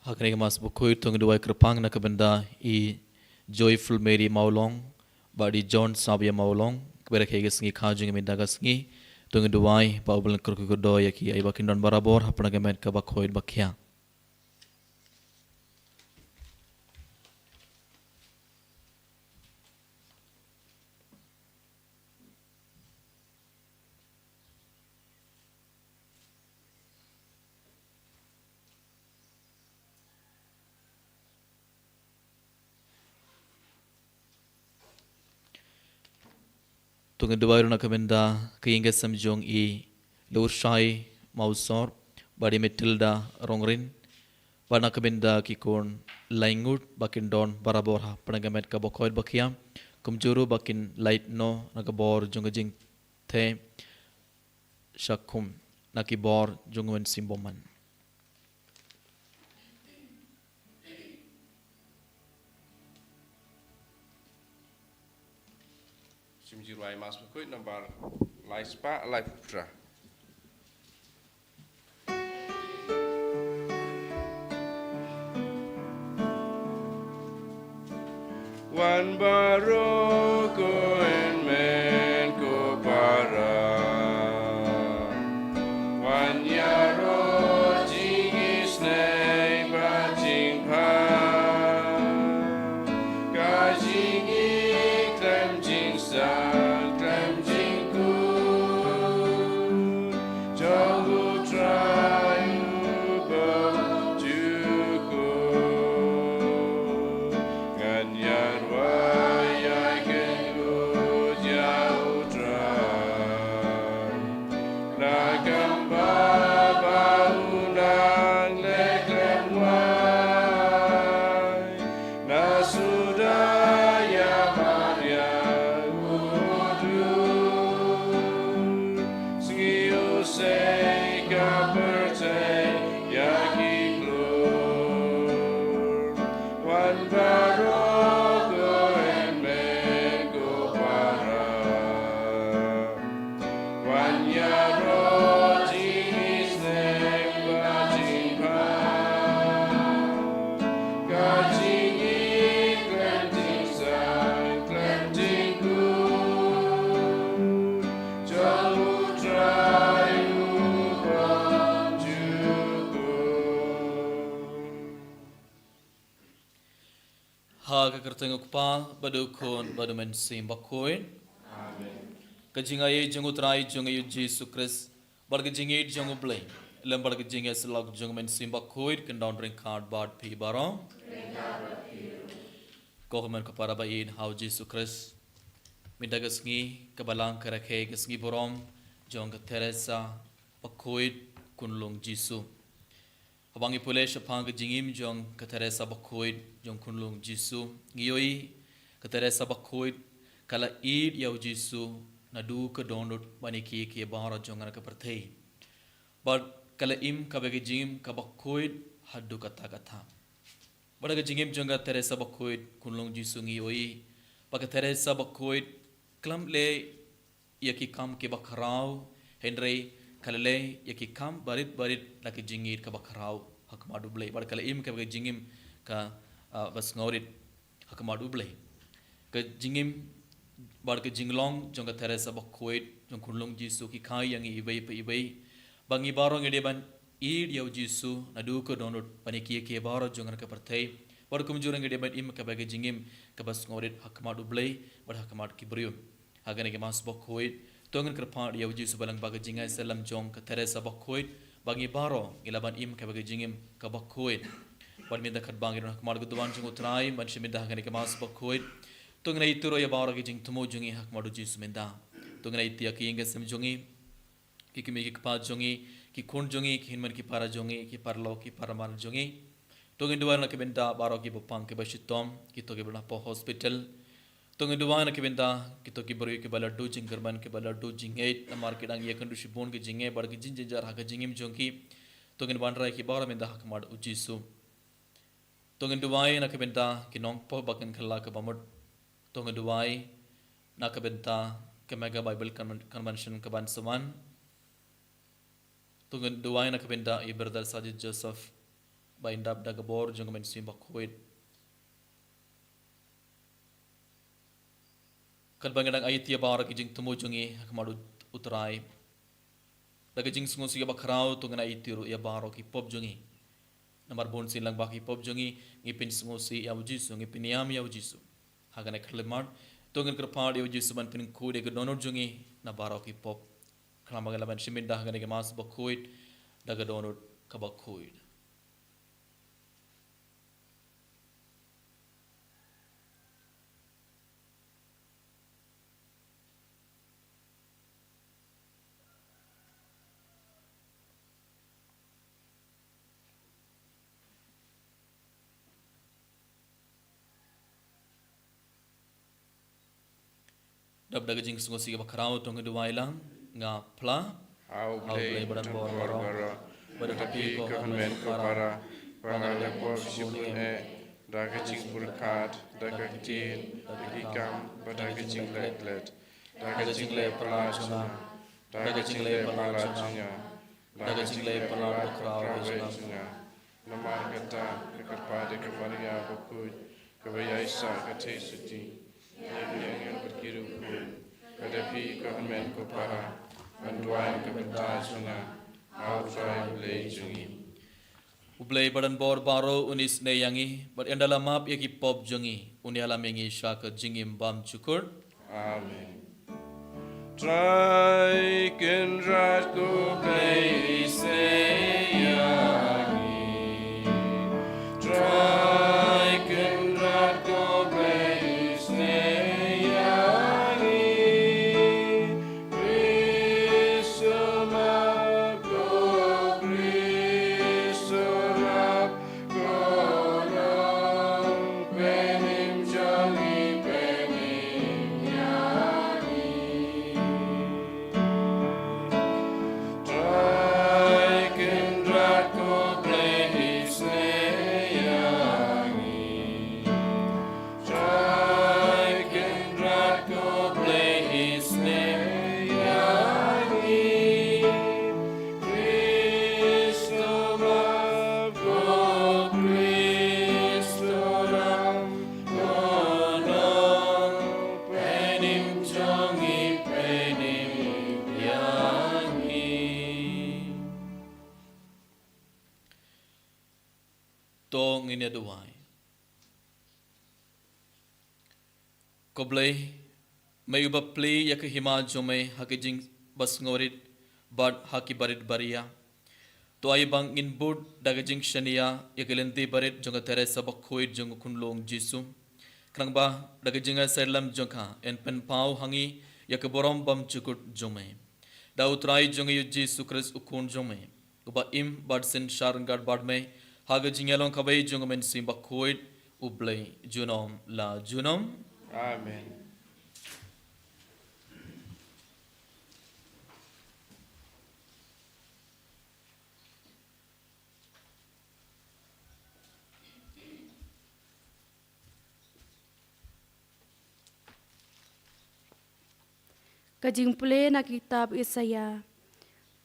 Hakni mas bukuy tung dua kerpang nak benda I Joyful Mary Maulong badi John Sabya Maulong kebera kaya sengi kajung minda sengi tung dua Bible kerkudo ya ki ai bakin don barabor hapna gamet ka bakoy bakya. Tung dua nak benda kaya samjong I Lurshai Mausor badi Matilda Rongrin bana kabenda kikon laingut bakin don barabor hapna gamet ka bakoy bakya kumjuru bakin light no nakabor jong the shakum nakibor jongwen simboman. Simjiruai mas berikut nomor Laispa Live Putra. Wan baroko en men ko para wan yaro jingis nei ba jing pa ka jingi klem jing sa klem jing ku jangu trayu ba juku ngan yar Kertengok pa badukon badumen sim bakoy. Amen. Kajingai jongu trai jongu Yesus Kristus bargajingai jongu blay. Lem bargajingai selak jongu men sim bakoy kendaun drink card bad pi barong. Kohemen kepada bayin hau Yesus Kristus. Minta kesngi kebalang kerakhe kesngi borom jong ke Teresa bakoy kunlung Yesus. Abangi pulai sepang kejingim jong Teresa bakoy jong kunlung Yesus. Ngiyoi Teresa bakoy kala id yau Yesus nadu ke donut baniki ke bara jong ana kepertei. Bad kala im kabagi jingim kabakoy hadu kata. Bada kejingim jong Teresa bakoy kunlung Yesus ngiyoi baka Teresa bakoy klamle yaki kam ke bakarau Henry kalale yaki kam barit laki jingit ka bakarau hakmadu blay bar kala im ka jingim ka bas ngorit hakmadu blay ka jingim bar ka jinglong jong ka Teresa bakoit jong kunlong Yesus ki kai yang ibai bangi barong ide ban id yau Yesus nadu ko donut paniki ke baro jong ka pertai bar kum jurang ide ban im ka bagi jingim ka bas ngorit hakmadu blay bar hakmad ki brium hagane ke mas bakoit tongan kerpaan yau Yesus balang baga jingai salam jong ke Teresa bakoit bangi baro ilaban im ke baga jingim ke bakoit ban minda kat bangi ron hakmar guduan jong utrai ban shiminda hagani ke mas bakoit tongan itu ro ya baro ke jing tumo jongi hakmar Yesus minda tongan itu ya ki inga sem jongi ki kimi ki pa jongi ki kun jongi ki hinman ki para jongi ki parlo ki paramar jongi tongan duan na ke minda baro ki bopang ke bashitom ki to ke bana po hospital Tongi duana ke benda kita ki beri ke baladu jing gerban ke baladu jing 8 na market ang yakan du shibon ke jinge bar ke jing jar ha ke jingim jongki tongi bandrai ki bara menda hak mad ujisu tongi duai na ke benda ki nong po bakan khalla ke bamut tongi duai na ke benda ke mega bible convention ke ban saman tongi duai na ke benda I brother Sajid Joseph ba indap dagabor jong men sim bakoid kalbangadang ayit ya bara kijing tumo jongi hakmadu utrai daga jing sungo siya bakrao to ngana itiru ya baro ki pop jongi namar bon sin lang baki pop jongi ngipin sungo si ya ujisu ngipin yam ya ujisu hagane klemar to ngan kerpad ya ujisu ban pin kude ke donor jongi na baro ki pop klamaga laban shimin dah hagane ke mas bakoid daga donor ka bakoid dab daga jing sungo siya bakrao to ngeduai lang nga pla Au play play badan dan bor boro boro pada tapi government ko para pangale por sibun daga cing burkat daga kecil daga ikam daga cing let daga cing le palacuna daga cing le palacuna daga cing le palacuna namar kata dekat pada kepada buku kebaya isa kata suci yang berkiru tetapi government ko para bantuan kebentar sungai outside jungi ublay badan bor baro unis ne yangi but endala map yaki pop jongi uniala mengi shaka jingim bam chukur amen try can rat go play say yangi try can rat go play say yangi tong ini aduai koblay may ubah play yak hima jome hakijing bas ngorit bad haki barit baria to ay bang inbud dagajing shania yakelenti barit jonga teresa bakhoid jong kunlong jisu krang ba dagajinga serlam jongka en pen pau hangi yak borom bam chukut jome da utrai jong yuji sukres ukun jome uba im bad sin sharngad bad me haga jingelong kabai jong men sim bakhoid ublay junom la junom amen Kajing pule na kitab Isaya.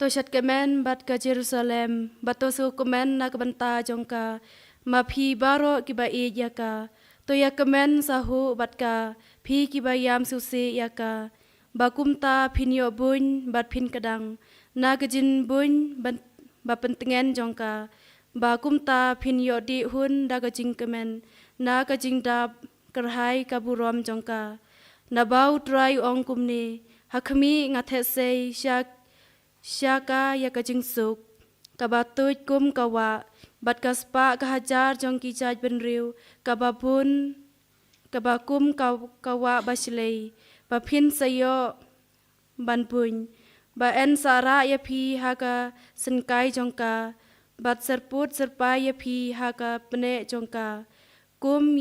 To shat kemen bat ka Jerusalem, bat to su kemen na kebenta jongka, ma phi baro kiba e yaka, to ya kemen sahu bat ka, phi kiba yam susi yaka, bakumta phinyo bun bat phin kadang, na kejin bun ba pentengen jongka, bakumta phinyo di hun da kajing kemen, na kajing dab kerhai kaburom jongka, na bau try ong kumni, hakmi ngathesei syaka ya kajing suk kabatuj kum kawa bat kaspa kahajar jong kijaj benriu kababun kabakum kawa baslei baphin sayo banpuny ba en sara ya phi haka senkai jongka bat serput serpa ya phi haka pene jongka kum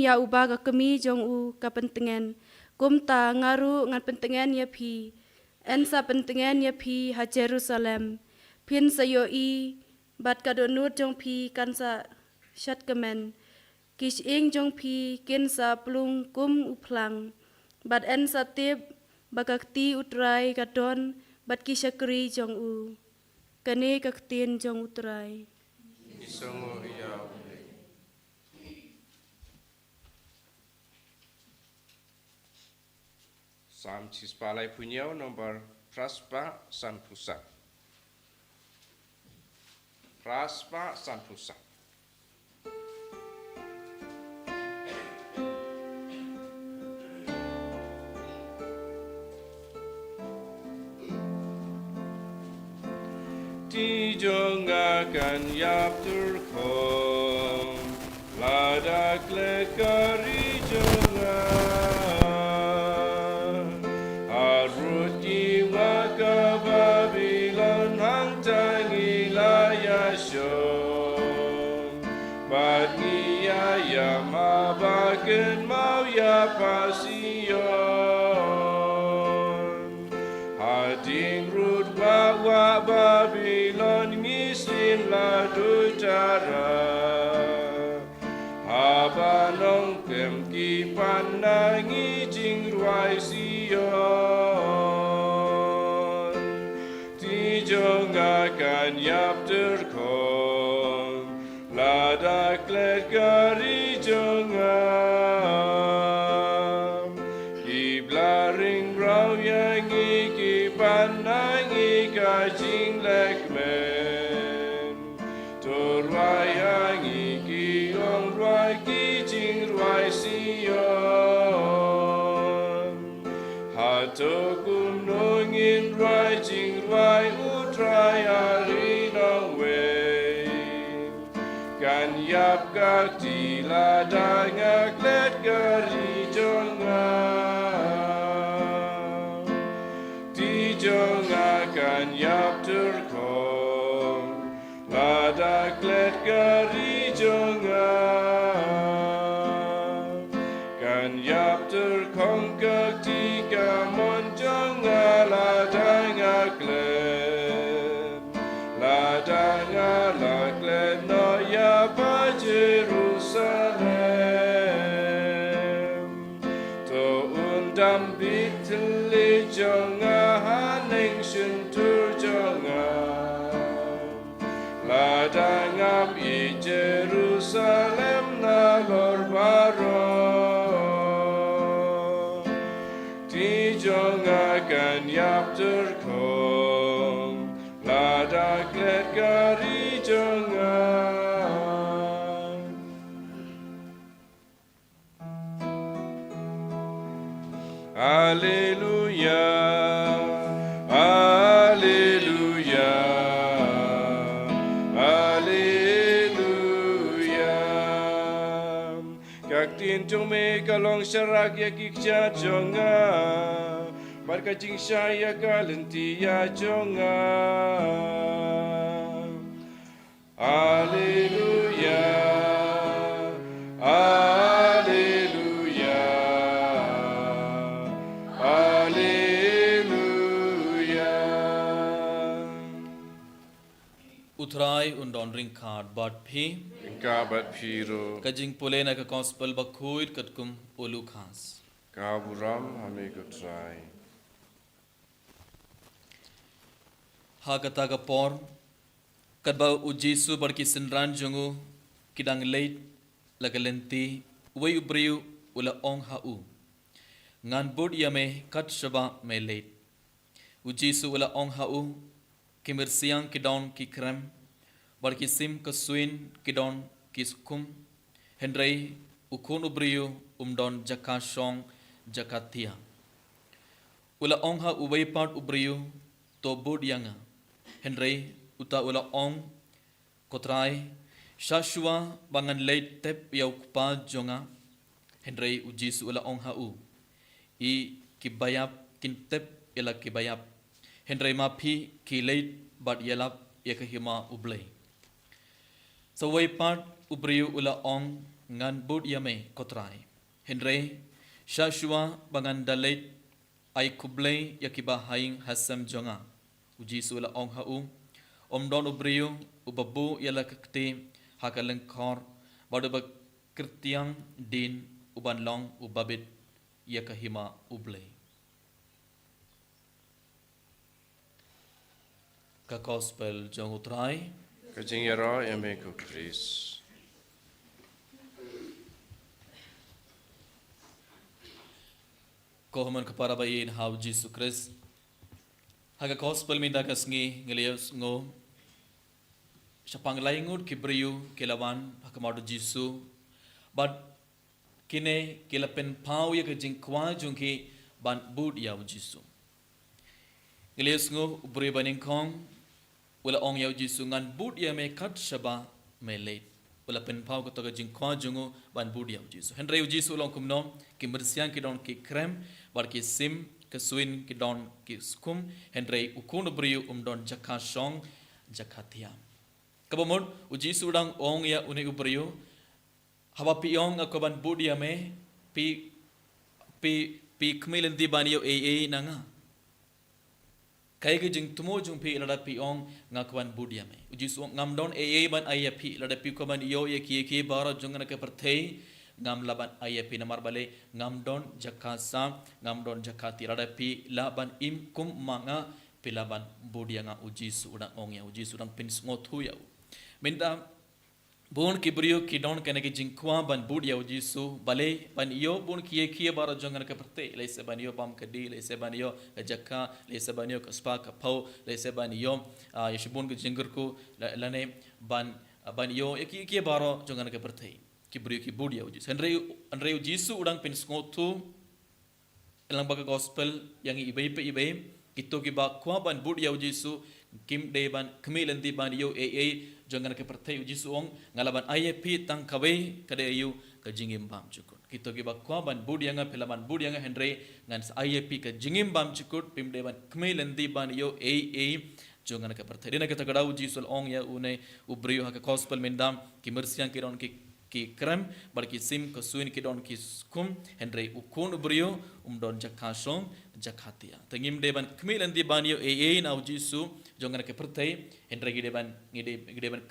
ya uba ka kemi jong u kapentengen kum ta ngaru ngan pentengen ya phi en sa pentengen ya phi ha Jerusalem phin sayo i bat kadonut jong phi kan sa shat kemen kish ing jong phi kin sa plung kum uplang bat en sa tip bakakti utrai kadon bat kishakri jong u kane kaktin jong utrai Isongo Yahweh. Psalm Cispalai Punyau nomor Praspa San Pusat. Praspa San Pusat. Dijongakan yapturkom, ladak lekari jongan. Arut jiwa ke Babylon hangtang ilayashon. Batni ayam abaken mau ya pasion. Hading rut bawa Babylon ngisim ladu cara. Abanong kem kipan nangi jing ruai Sion. Dijongakan yap terkong, ladak let kari jongam. Iblaring rau yang ikipan nangi kajing lekmen. Turwai yang iki ong ruai kijing ruai Sion. Hato kumnongin ruai jing ruai utrai arinong wei. Kan yap kak tiladang aklet kari jongam. Dijongakan yap terkong, ladak let kari jongam. Kan yap terkong ketika monjong ladang aklet. Ladang alaklet no yapa Jerusalem. To undam bitli jonga haning suntur jonga. Ladang am i Jerusalem na lor baro. Dijongakan yap terkong, ladak let kari jongan. Alleluia, Alleluia, Alleluia. Kak tin chung me kalong syarak ya kikja jonga. Barka jing saya kalenti ya jonga. Alleluia, Alleluia, Alleluia. Utrai undon ring card but phi Kabat Piro, kajing pule na ka gospel bakuid katkum ulu khas. Kaburam Hamikutrai. Ha kata ka por kadba ujisu barki sinran jungu kidang late lagalenti way ubriu ula ong hau. Ngan bud yame kat shaba me late. Ujisu ula ong hau kimirsiang kidon ki krem barki sim kasuin kidon kiskum hendrei ukun ubriu umdon jakashong jakatia. Ula ong ha uway part ubriu to bud yanga hendrei uta ula ong kotrai shashua bangan late tep yaw kupa jonga hendrei ujisu ula ong hau i kibayap kintep ila kibayap hendrei mapi ki late bat yalap yakahima ublay. So way part ubriu ula ong ngan bud yame kotrai hendrei shashua bangan dalit ay kublay yakiba haing hasam jonga ujisu ula ong hau omdon ubriu ubabu yala kakti hakalengkor badaba kirtiang din uban long ubabit yakahima ublay. Ka gospel jong utrai Kajing yaro yame ku Chris. Kohaman kapara bayin how Jesus Christ. Haga gospel minda kasngi ngelius ngo. Siapang laingut kibriu kilawan hakamadu Jisu. But kine kilapen pau ya kajing kwa jungki ban bud ya Jisu. Ngelius ngo ubri baning kong. Wala ong ya Jisu ngan bud ya me kat shaba me late. Wala pen pau ko toga jing kwa jungo ban bud ya Jisu. Henry Jisu long kumnom ki mersiang ki don ki krem bar ki sim ke suin ki don ki skum Henry ukun ubri don jakha song jakhatia. Kabamon Jisu dang ong ya uni ubri hawa piong ako ban bud ya me pi kmilen di ban yo nanga. Kaya ke jing tumo jung pi lada pi ong ngakwan budia me. Uji suang ngam don ban aya pi lada pi kaban yo ye ki bara jung na ke perthei ngam laban aya pi namar bale ngam don jakasa ngam don jakati lada pi laban im kum manga pi laban budia nga uji suang ong ya uji suang pin ngothu ya. Minta bon kibrio ki don kene ki jingkwa ban budia uji su bale ban yo bon ki bara jung na ke perthei le se ban yo bam kedi le se ban yo jakka le se ban yo kaspa ka pau le se ban yo yeshbon ke jingger ko lane ban yo ki bara jung na ke perthei kibrio ki budia uji andre uji su udang pin ngothu elang baga gospel yang ibai kito ki ba kwa ban budia uji su kim de ban kemilen di ban yo jangan ke pertai uji suong ngalaban IAP tang kawai kada yu ke jingim bam cukut kito ki bakwa ban budianga pelaban budianga Henry ngan IAP ke jingim bam cukut pimde ban kemilen di ban yo jangan ke pertai dina kita kada uji sul ong ya une ubriyo ha ke gospel mendam ki mersiang ki don ki krem bar ki sim ke suin ki don ki skum Henry ukun ubriyo don jakasong jakhatia tengim de ban kemilen di ban yo na uji su jangan ke pertai Henry gide ban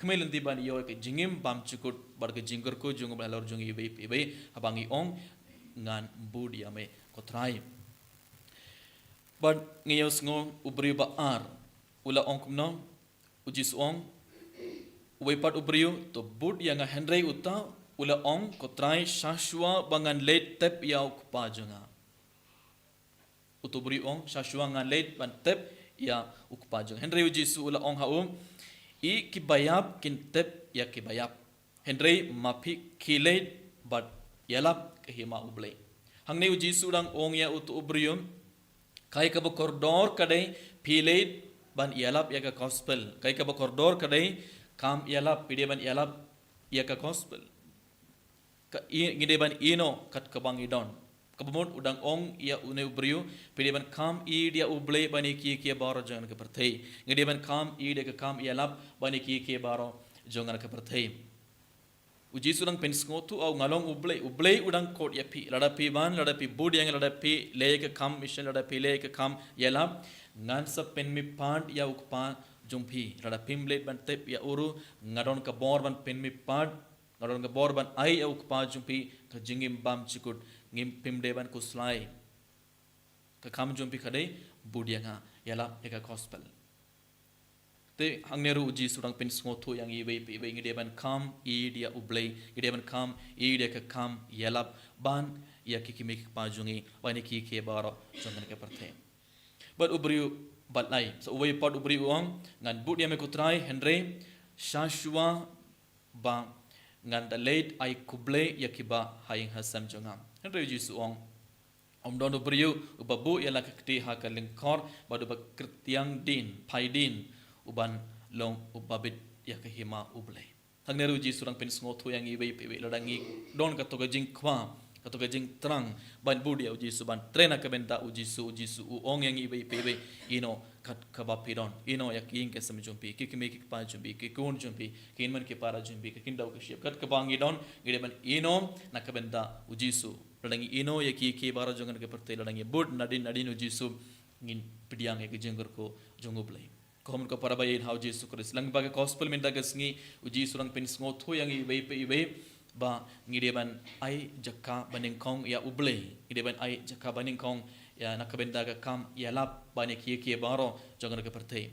kemilen di ban yo ke jingim bam cukut bar ke jingger ko jung balor jung ibe abangi ong ngan budia me kotrai bad ngiyos ngo ubri ba ar ula ong kumno uji suong wepat ubriyo to bud yang Henry uta ula ong kotrai shashwa bangan let tep yaw kupa junga utubri ong shashwa ngan let ban tep ya ukpa jung Henry uji su ula ong haum I kibayap kin tep ya kibayap Henry mapi kilet but yalap kahima ublay hangne uji su dang ong ya utu ubriyo kai ka koridor kadai pilet ban yalap ya ka gospel kai ka koridor kadai kam yalap pide ban yalap ya ka gospel ka ngide ban ino kat kabang idon kabumon udang ong ya une ubriu pide ban kam dia uble bani ki baro jangan ke perthei ngide ban kam dia ka kam yalap bani ki baro jangan ke perthei uji surang pensngotu au ngalong uble udang kot ya pi lada pi bud yang lada pi le ka kam mission lada pi le ka kam yalap ngan sa pen mi pant ya ukpa jumpi lada pimlet ban tep ya uru ngadon ka bor ban pen mi pant ngadon ka bor ban ai ya ukpa jumpi ka jingim bam chikut ngim pimde ban kuslai ka kam jumpi kadai bud yang yalap eka gospel te hangneru uji surang pen sngotu yang ibe ngide ban kam dia ublei ngide ban kam dia ka kam yalap ban ya kikimik pajungi bani ki baro jangan ke perthe but ubriu balai so uwe pot ubri uang ngan bud yang mekutrai Henry shashwa ba ngan the late ai kuble yakiba haing hasam jongam Henry uji suong don ubriu ubabu yala kti ha kalingkor badu ba krtiang din paidin uban long ubabit yakahima ublei hangneru uji surang pen sngotu yang ibe ladangi don katoga jingkwa katoga jing terang ban budia uji suban trena kabenta uji su ong yang ibe ino kat kabapidon ino yaking ke samjumpi kikimi kikpa jumpi kikun jumpi kinman ke para jumpi kindau ke siap kat kabangi don gide ban ino nakabenta uji su ladangi ino yaki bara jangan ke pertai ladangi bud nadin uji su ngin pidiang ke jengger ko jongublei Komen ko para bayin how Jesus Christ lang baga gospel minta gasngi uji surang pen sngotu yang ibe ba ngideban ai jakka baningkong ya ublei ngideban ai jakka baningkong ya nakabenda ka kam ya lap bani ki baro jangan ke pertai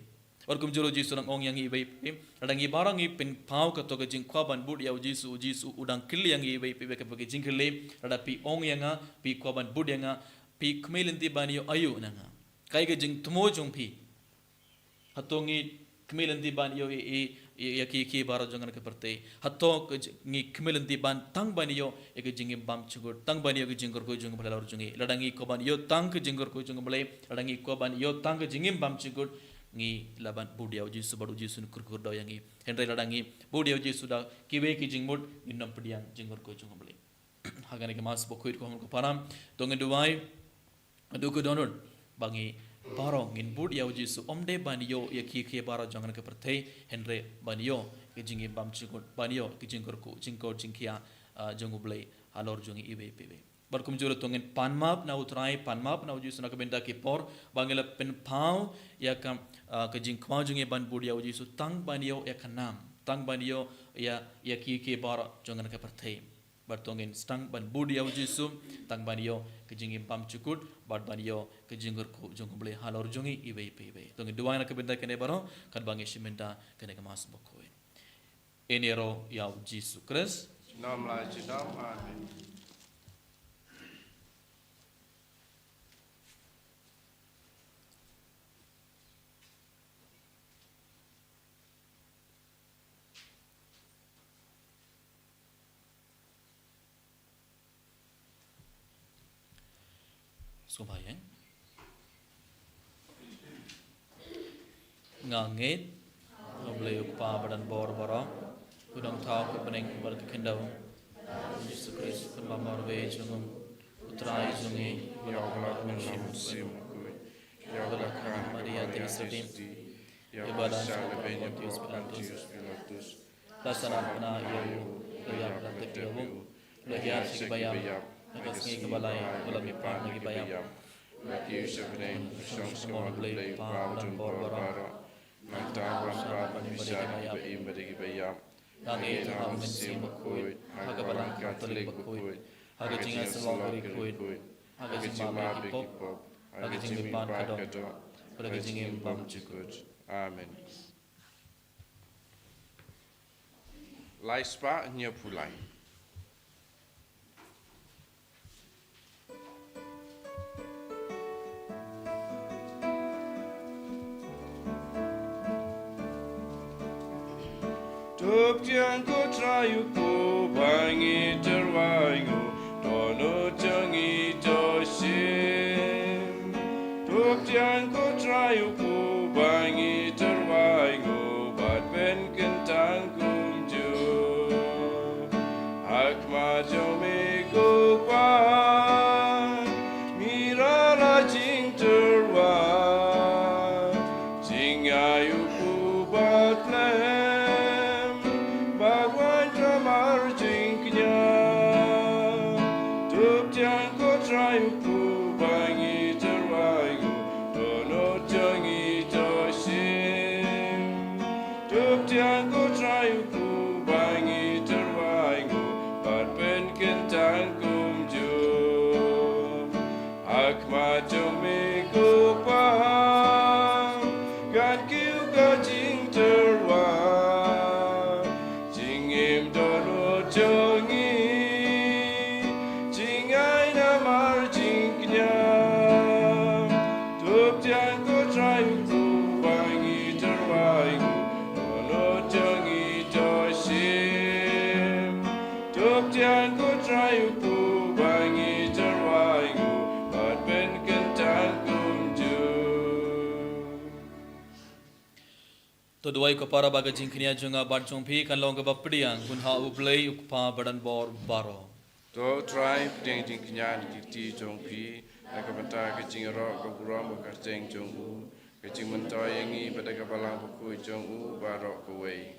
Barkum juru Jisu nang ong yang ibai pe. Radang i barang i pen pau ka to ka jing kwaban bud ya Jisu udang kili yang ibai pe ka bagi jing kili rada pi ong yang pi kwaban bud yang pi kmelin ti ban yo ayu nanga. Kai ka jing tumo jong pi. Hatongi kmelin ti ban yo ya ki bara jangan ke perte. Hato ngi kmelin ti ban tang ban yo e ka jing bam chugur tang ban yo ka jing ko jong bala jungi. Radang i kwaban yo tang ka jing ko jong bala radang i kwaban yo tang ka jing bam chugur ngi laban budiau Jisu baru Jisu kur do yang i henry ladangi budiau Jisu da kiwe ki jingmud innam pediang jingor ko jung beli hagane ke mas bokuit ko ko param dongen duai adu ko donor bangi barong in budiau Jisu omde banio ya ki baro jangan ke pertei henry banio ke jingi bam chikur banio ke jingor ko jingkor jingkia jung beli alor jungi ibe pebe barkum juro tongin panmap na utrai panmap na Jisu na kabenda ki por bangela pen pau ya kam ke jing kwau jungi ban budia Jisu tang banio ya kanam tang banio ya ki bara jangan ke pertei bartongin stang ban budia Jisu tang banio ke jingi pam cukut bar banio ke jingor ko jung beli halor jungi ibe pebe tongin dua na kabenda kene baro kan bangi shimenda kene kemas bokoi enero ya Jisu Kris Nam la jidam amen. Subayang ngangit ngobleu pa badan bor boro udang tau ke pening bar ke kendau Yesus Kristus kan mamar we jungum utrai jungi Ya Allah menam sim kui. Ya Allah kan Maria Trisati ibadah salibenya Pontius Pilatus. Lasanan pena iau ya pratik iau lehiar sibayam Nagasngi kebalai ulami pa nagi bayam Mati sebenarnya bersama semua beli pau dan bor-boro. Mantawan pa bisa bagi bayam. Nangi taham mensi bakui haga balang katolik bakui haga jinga selong beri kuit haga jingma bagi pop haga jingmi pan kadong haga jingmi pam Good. Amen. Lai spa nya pulai. Top tiang ko trayu ko bangi terwangu dono jangi tosim. Top tiang ko trayu ko bangi terwangu bat ben kentang kumju. Akma jome ko pa mira la jing terwa jing ayu ko batle. Toduai ko para baga jingknia junga barjong pi kan long ke bapdiang kun ha ublei ukpa badan bor baro. To tribe ding jing knyan ti jong pi nakabanta ke jing ro ko guram ka jeng jong u ke jing mentoy yangi pada ka balang ku jong u baro ko wei.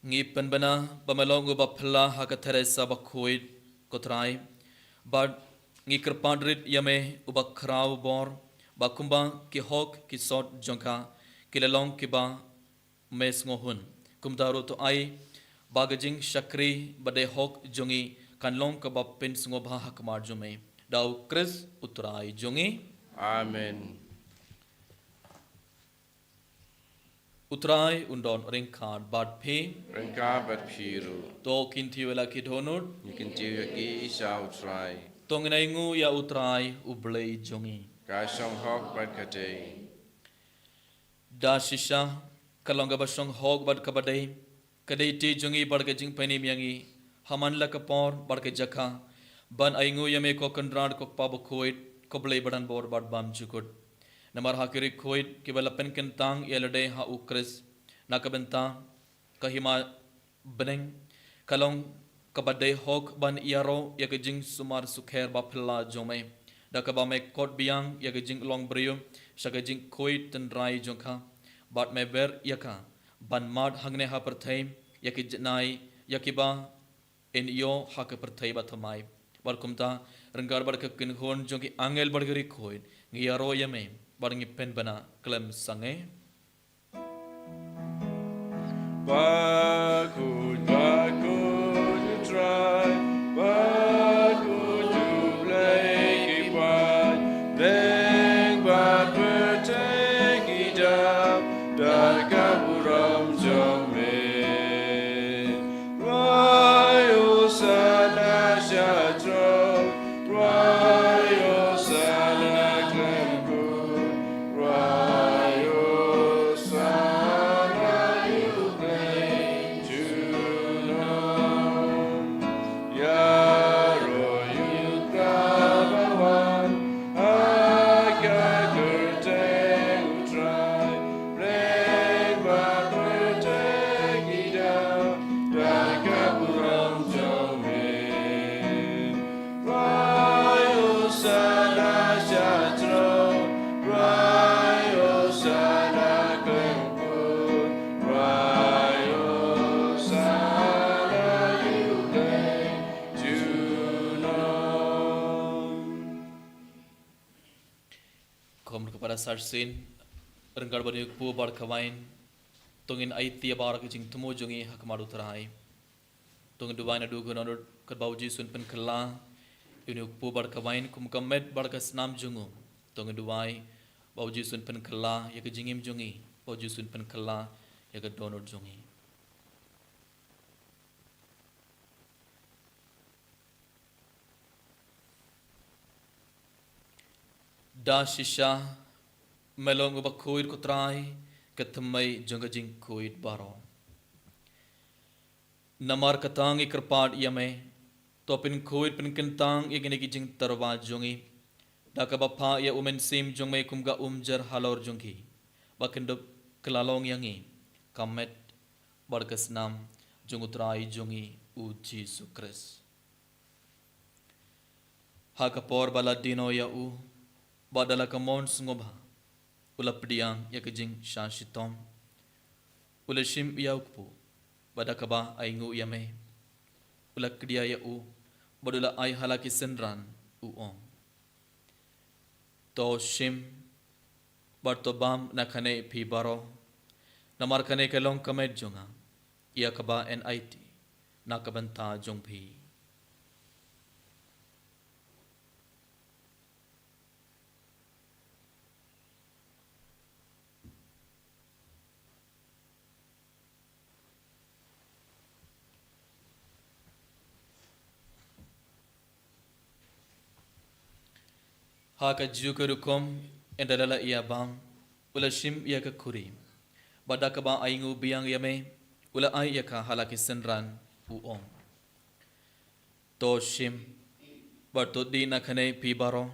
Ngi penbana bamelong go bapla ha ka Teresa bakuit ko trai bad ngi kerpadrit yame ubakrau bor bakumba ki hok ki sot jongka kilalong kiba mes ngohun kumdaru to ai bagajing shakri bade hok jongi kanlong ka bapin sngobha hakmar jume dau Kris utrai jongi Amen. Utrai undon ringkad bad pe. Rengka bat piru. To kinti wela kidhonut. You can do your isha utrai. Tonginaingu ya utrai ublei jongi. Kashong hok bat kate. Da shisha kalonga basong hog bad kabadai. Kadai ti jongi bad ke jing panim yangi. Haman la kapor bad ke jakha. Ban aingu yame ko kandrad ko pabo koit. Ko blei badan bor bad bam jukut. Namar hakiri koit kibalapen kentang yelade ha ukris. Nakabenta kahima beneng. Kalong kabadai hog ban iaro ya ke jing sumar sukher bapilla jome. Da kabame kot biang ya ke jing long brio. Shaka jing koit tendrai jongka. Bat me ber yaka. Ban mad hangne ha perthaim. Ya ke jenai ya kiba in yo ha ke perthai batamai. Barkumta renggar bar ke kinhon jongki angel bargeri koit. Ngiyaro yame barangi pen bana klem sange. Bakut, bakut, you try. Bakut, you play, keep on. Deng, bat, berteng, hidap. Dakaburam, jome. Rayo, sana, syatro. Rayo, sana, klemkut. Rayo, sana, you play to know. Yaro, you kabawan. Aga kerteng utrai. Play bat berteng hidap. Dakaburam jome. Rayo sana syatro. Rayo sana kengkut. Rayo sana you play to know. Kom kepada sarsin renggar bani pu bar kawain. Tongin ai tia bar ke jing tumo jongi hak maru terai. Tongin duwain adu gunonut kerbauji sun pen kela. Ini pu bar kawain kum kamet bar ke senam jongu. Tongin duwai bauji sun pen kela ya ke jingim jongi. Bauji sun pen kela ya ke donut jongi. Da shisha melong uba kuit kutrai ketemai jongga jing kuit baro. Namar katang ikerpad yame topin kuit pen kentang igini jing terwa jongi. Da kabapa ya umen sim jongme kumga umjar halor jongi. Bakendop kelalong yangi kamet barkesnam jongutrai jongi u Jesu Kris. Hakapor baladino ya u badala kamon sungobha ula pediang ya kejing shansitom ula shim yaukpu badakaba aingu yame ula kedia ya u badula ai halaki senran uong to shim bartobam nakane pi baro namar kane kelong kamed jonga ia kaba NIT nakabanta jongpi. Haka jukurukom endalala ia bam ula shim ia ka kuri badaka ba aingu biang yame ula ai ia ka halaki senran uong to shim barto di nakane pi baro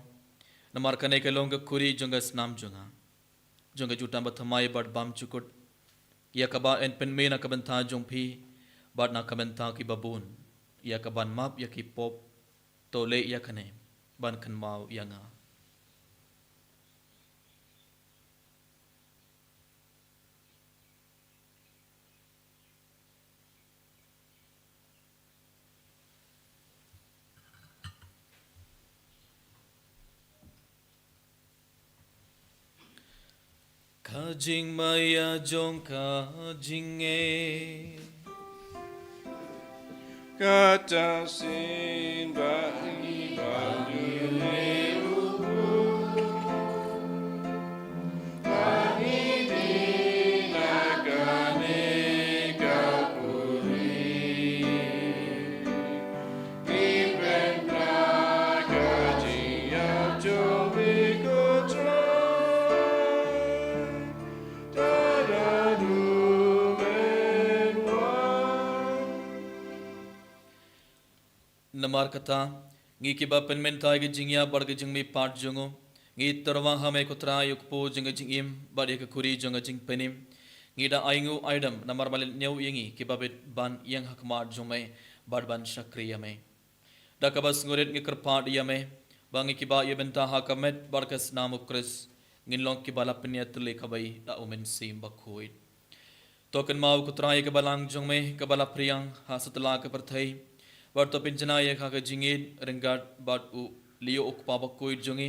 namar kane kelonga kuri jonga snam jonga jutam bathamai bad bam chukut ia ka ba en pen me na kabanta jong pi bad na kabanta ki babun ia ka ban map ia ki pop to le ia kane ban kan mau yanga. Kajing maya jong kajing Kata sin bagi bagi merupu bagi bina mar kata ngi kiba penmentai ke jingya bar ke jingmi part jongo ngi terwa hame kutra yukpo jinga jingim bar ke kuri jonga jing penim ngi da aingu aidam namar mal nyau yangi kiba bet ban yang hakmar jome bar ban shakriya me da kabas nguret ngi kerpat yame bangi kiba yebenta hakamet barkas namukris ngin long kibala penyat le kabai da umen sim bakhoid token mau kutra ke balang jongme kabala priang ha satla ke perthai warto pinjana ye kha ke jingit rengat bat u lio ukpa bakoi jongi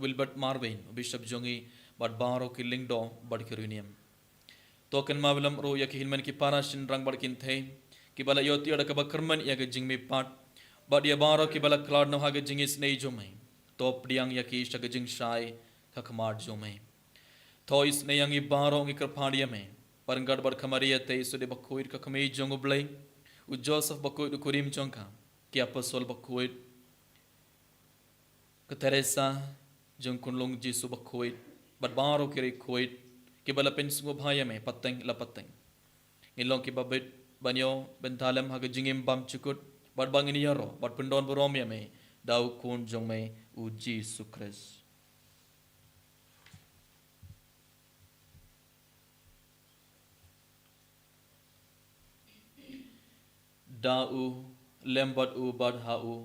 wilbert marvin bishop jongi bat baro killing do bat kirunium token mawilam ro ya hilman ki para shin rang bat kin thai ki bala yoti ada ka bakrman ya ke jingme pat bat ya baro ki bala klad no ha ke jingis nei jomai top diang ya ki shag jing shai ka khamar jomai thois ne yang i baro ngi krphadia me parangad bat khamaria te sude bakhoid ka khamei jongoblai u Joseph bakhoid kurim chongka ki apostol bakhoid ka Teresa jong kunlong Jesu bakhoid bat baro kiri khoid ki bala pen sungo bhaya me pateng la pateng ngilong ki babet banyo bentalam ha jingim bam chukut bat bangini yaro bat pendon borom ya me dau kun jong me u Jesu Christ da u lembat u bad ha u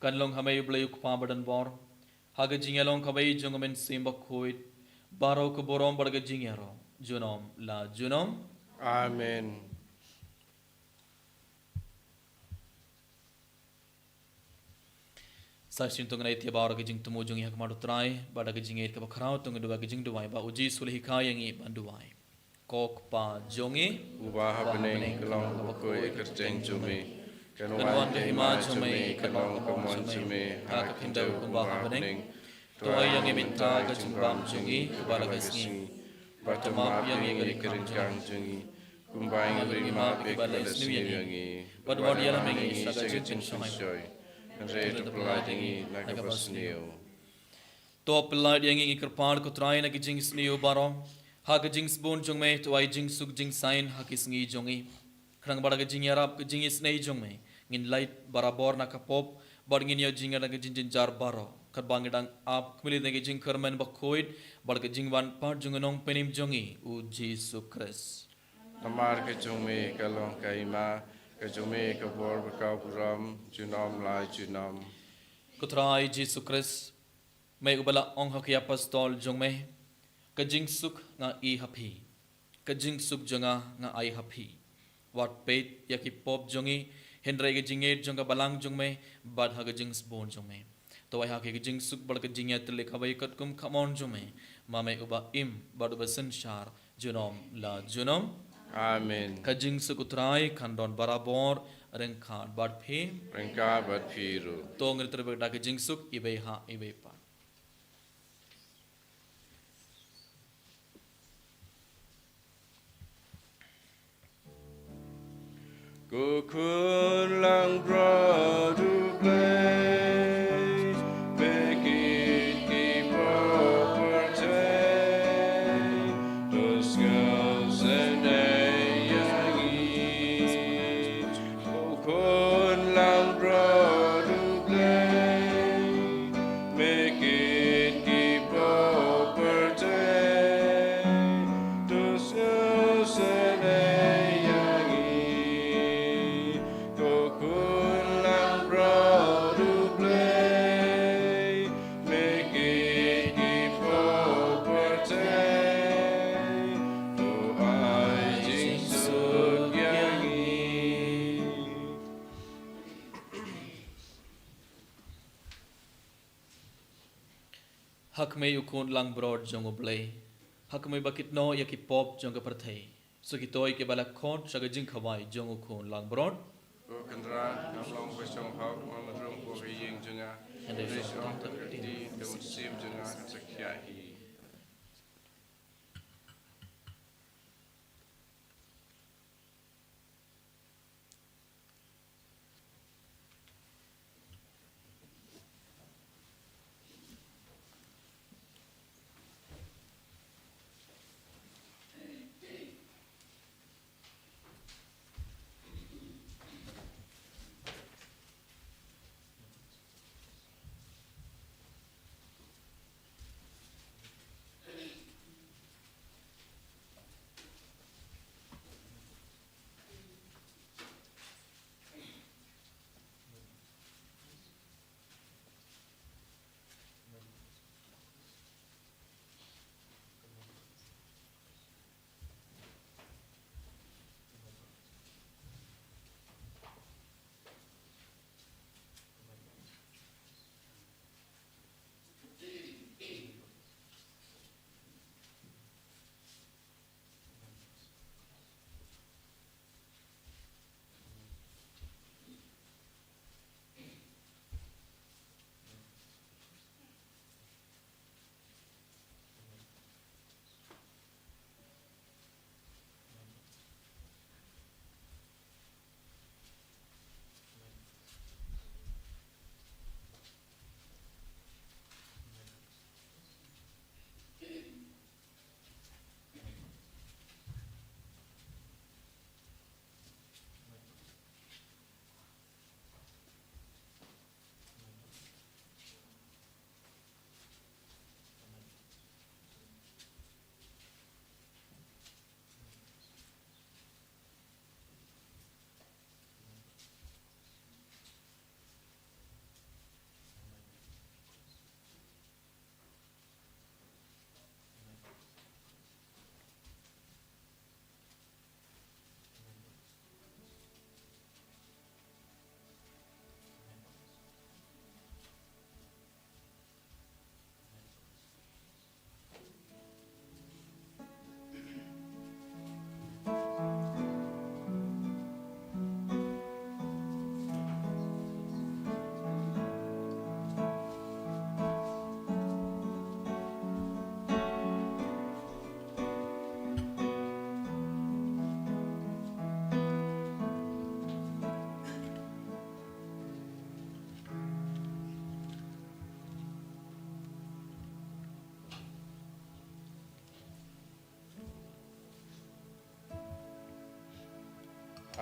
kanlong hamay blay ku pabadan bor haga jingalong kabay jongamen simba khoit baro ko borom barga jingero junom la junom Amen. Sashin tung nai tia baro ga jing tumo jong yak madu trai bada ga jinget ka bakrao tung duwa ga jing duwai ba uji sulhi kayangi banduwai kok pa jongi Ubah bening kelong bakoi kerjeng cumi. Kanuan Kanuan ke ke hima hima cumi cumi, kalong kelong kemon kemon cumi cumi, hak hak pindau pindau kumbah kumbah bening bening. Tuai yang iminta ke jumbam jungi kubala ke singi Batu maaf yang ingin kang jungi. Kumbang beri maaf ikbala sini yangi. Badwar dia mengi saga saga jin jin shoy shoy. Andre tu pelai tinggi naga basniu. To pelai yang ingi kerpar ko trai na jing sniu baro ha ke jing spon jong me to ai jing suk jing sign ha ki sngi jongi krang bada ke jing yarap ke jing snei jong me ngin light barabor na ka pop bar ngin yo jing na ke jing jin jar baro kar bang dang ap kmili ne ke jing kerman ba khoid bar ke jing wan part jong nong penim jongi u Jesu Christ Namar ke cumi kalong kaima. Ke cumi ke bor bekau buram. Junom lai junom. ko trai Jesu Christ me ubala ong ha ki apostol jong me ka jing suk nga I hapi ka jing suk jonga nga ai hapi wat pet yaki pop jongi hendrai ke jinget jonga balang jong me bad ha ke jing spon jong me to ai ha ke jing suk bal ke jingya tle khabai kat kum khamon jong me ma me uba im bad uba sanshar junom la junom Amen. ka jing suk utrai khandon barabor reng khat bad phe Rengka bat piru. to ngir terbe da ke jing suk ibe ha ibe pa Kukun lang bradu blade, bekit ki property, dos girls and yangi. Kukun lang bradu blade, bekit ki property, dos girls and hak me ukun lang broad jong oblay hak me bakit no yaki pop jong perthai so ki toy ke bala khon saga jing khawai jong ukun lang broad Kendra, namlong besong hak, mamadrong ko hiyeng jenga, besong terkati, kemusim jenga, sekiahi.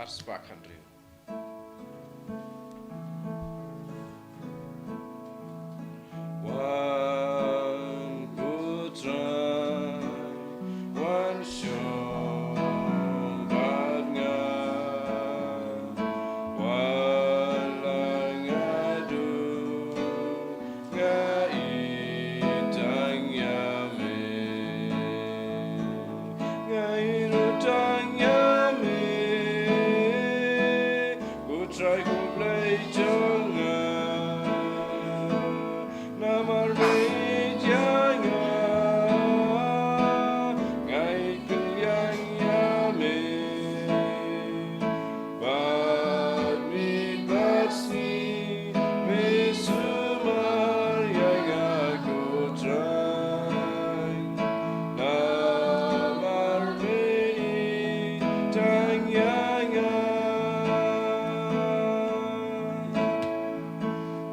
Arspa country. One putra, one shombadnya, walang adu ngaitang yame, ngairutang yame, putra ku play jangan namar mejanya ngai kuliang yame bad mit basi mesumar yang aku try namar mejanya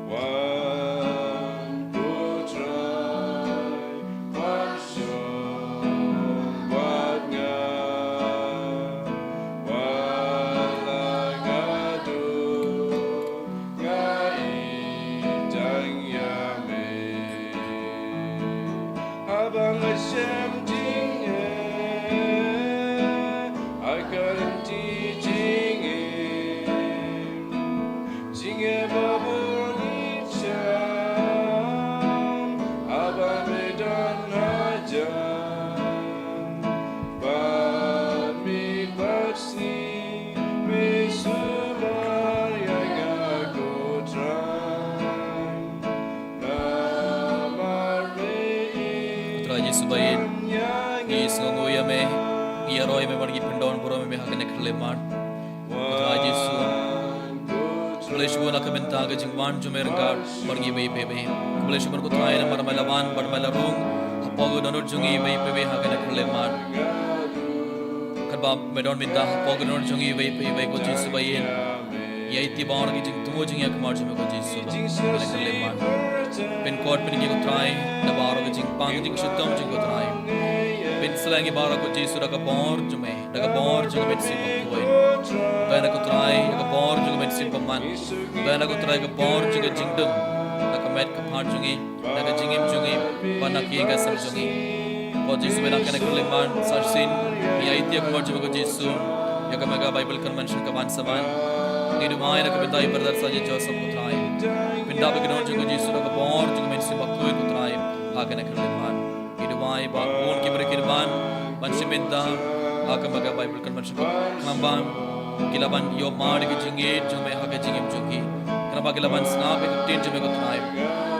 One putra, one shombadnya, walang adu ngaitang yame. Abang Hashem jinge, akan jinge, jinge babur ngicam, abang medan hajan, bami bersih, mesumar yang aku try, namar Putra Yesus bayin, Yesus ngoya me, iya roy me margi pendon boro me hakane khleman. Putra Yesus Kubleshuan aku minta ke jingwan jumerga margi bayi pebe. Kubleshuan ku try na marmalawan barmalarung hapogo donor jungi bayi pebe hakane khleman. Karba medon minta hapogo donor jungi bayi pebe ko Yesus bayin. Ya iti baur ki jing tumo jing yak mar jume ko Yesus hakane khleman. Pin code pin ki ko try na baur ki jing pang jing shutam jing ko try. Pin selangi baur ko Yesus daga baur jume si bakoi. Bana ko try ka baur jume si paman. Bana ko try ka baur jume jingdum. Naka met ka phar jungi naka jingim jungi bana ki ka sam jungi. Ko Yesus bana kana khleman sarsin ya iti ak mar jume ko Yesus ya ka mega Bible convention ka ban saban. Ni dumai na ka bitai brother saje Joseph ko try. Pinda ba gnon jume Yesus ka baur jume si bakoi ko try ha kana khleman. Ni dumai ba kon ki berkirban bansiminda Akamaga Bible Convention Kambam Kilaban yo maad ki jinge jume ha ke jingim jungi Kamba kilaban snap ek tin jume ko tnaim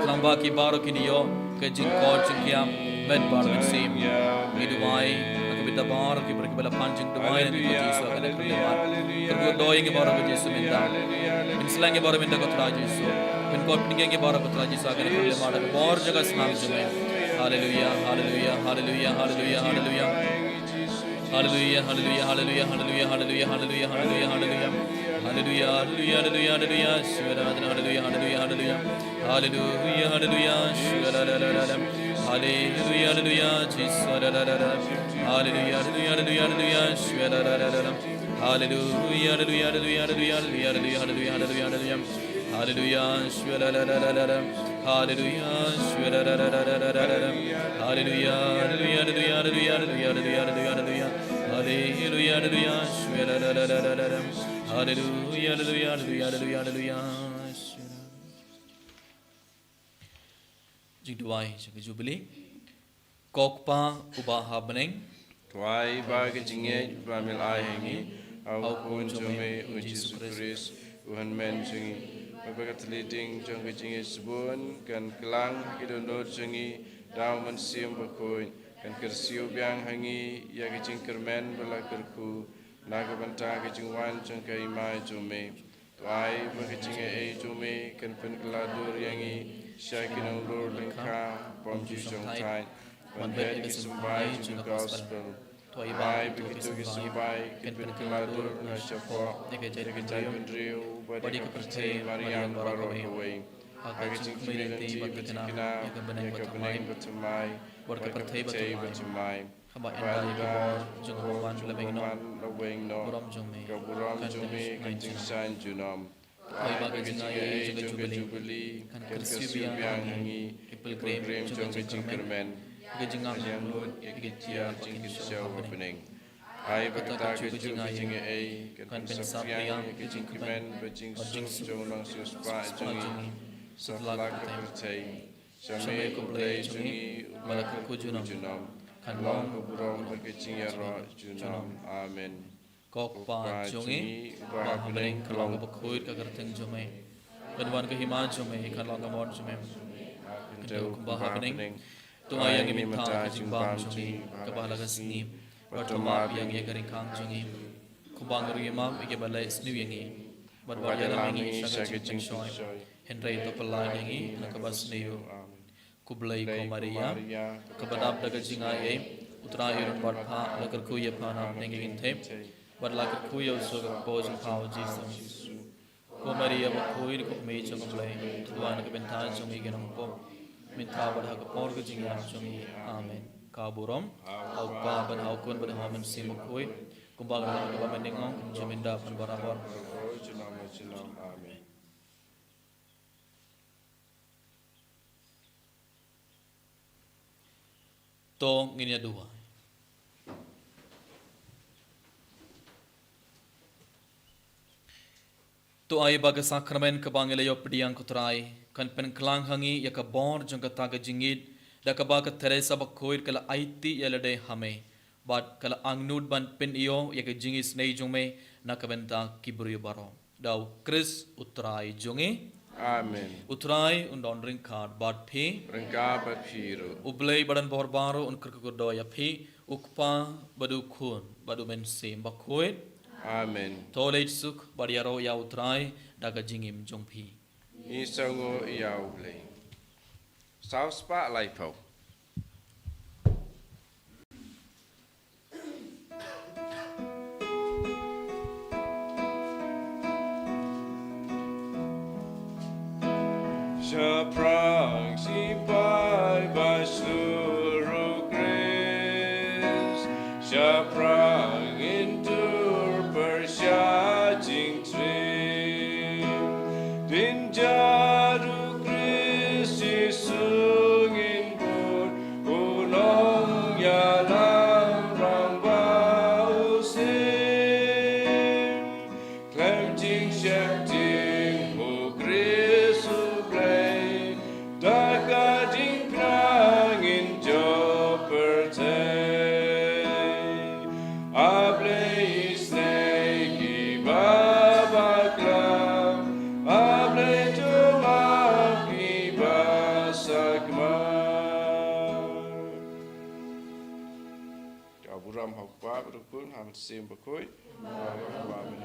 Kamba ki baro ki niyo ke jing ko jingya med bar men sim idumai akabida bar ki ber ki bala panjing dumai ne ko Jesu akane khleman ko doing ke baro ko Jesu minda inslang ke baro minda ko tra Jesu pin ko pinge ke baro ko tra Jesu akane khleman bor jaga snap jume hallelujah hallelujah hallelujah hallelujah hallelujah Hallelujah, hallelujah, hallelujah, hallelujah, hallelujah, hallelujah, hallelujah, hallelujah, hallelujah, hallelujah, hallelujah, hallelujah, Shivaradana, hallelujah, hallelujah, hallelujah, hallelujah, hallelujah, Shivaradana, hallelujah, hallelujah, Jesus, hallelujah, hallelujah, hallelujah, Shivaradana, hallelujah, hallelujah, hallelujah, hallelujah, hallelujah, hallelujah, hallelujah, hallelujah, Shivaradana, hallelujah, Shivaradana, hallelujah, hallelujah, hallelujah, hallelujah, hallelujah, hallelujah, hallelujah, hallelujah, hallelujah, hallelujah, hallelujah, hallelujah, hallelujah. Jing duai jing jubili. Kokpa ubaha beneng. Tuai bagi jinge bamil ai hengi au kun jume Yesus Kristus uhan men jingi bagat leading jong jinge sebun kan kelang kidonor jingi daw man sim bakoi kan kersiu biang hangi ya gijing kermen bala kerku naga banta gijing wan jong kai mai jume tuai bagi jinge e jume kan pen keladur yangi syakinong lor lengka pom jong tai One bed kesembai to gospel. Tuai begitu kesembai kepin keladur nasyafa. Jai pendriu badi kepercayaan Maryam baru away. Agacing community betikina yaka beneng betumai warka pertei betumai Balida Jungawan Laweng no Kaburam Jumi Kancing San Junam Agacing Juga Jubilee Kersubiang Hangi Pilgrim Jong Kermen Agacing Lut Yakitia Jing Show Beneng Hai berkata kecing kan pensapriang kecing kemen bejing jong lang suspa jongi setelah kepercayai sampai kumplay jongi malak kujunam kan long kuburom berkecing ya roh junam amin kokpa jongi bah beneng kalong berkuit kagerteng jome kedua kehima jome kan long kamon jome kedua bah beneng tunga yang minta kecing bang jongi kebala kesni Pertama yang ia kering kang jungi, kubang rumah ia balai seni yangi, berwajah lagi sahaja cengsoy, Henry itu pelai yangi nak kebas niu, kublai ko Maria, kebadap daga jingai, utra irun barpa lagar kuya pana nengin tep, berlagar kuya usuk pojeng pau Jesus, ko Maria berkuy ko meja kublai, tuan kebentar jungi genampo, minta berhak por ke jingai jungi, amin. Kaburom, Aupa ban Haukun ban Haman Simukui, Kumbang dan Kumbang Meningong, Jaminda ban Barahor. Amin. To nginya dua. To ay baga sakramen kabangile yo pediang kutrai, kan pen klang hangi ya kabor jong kataga jingid, da kabaga Teresa bakoir kala aiti yalade hame bat kala angnud ban pen iyo ya jingi snei jome nakabenta kiburi baro daw Chris utrai jonge amen utrai undon ring card bat phi rengka bat phiru ublei badan bor baro un kurkudo ya phi ukpa badu khun badu men sem bakoir amen tolej suk badiaro ya utrai daga jingim jong phi isango ya ublei South Spotlight Po. Shaprang si pai basuru grace. Shaprang intur persya jing trim. Dinjaru Sim bakoi, Amen.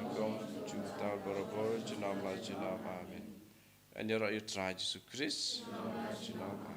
Jutal barabor, Junam la Junam, Amen. And you're right, you try Jesus Christ, Junam.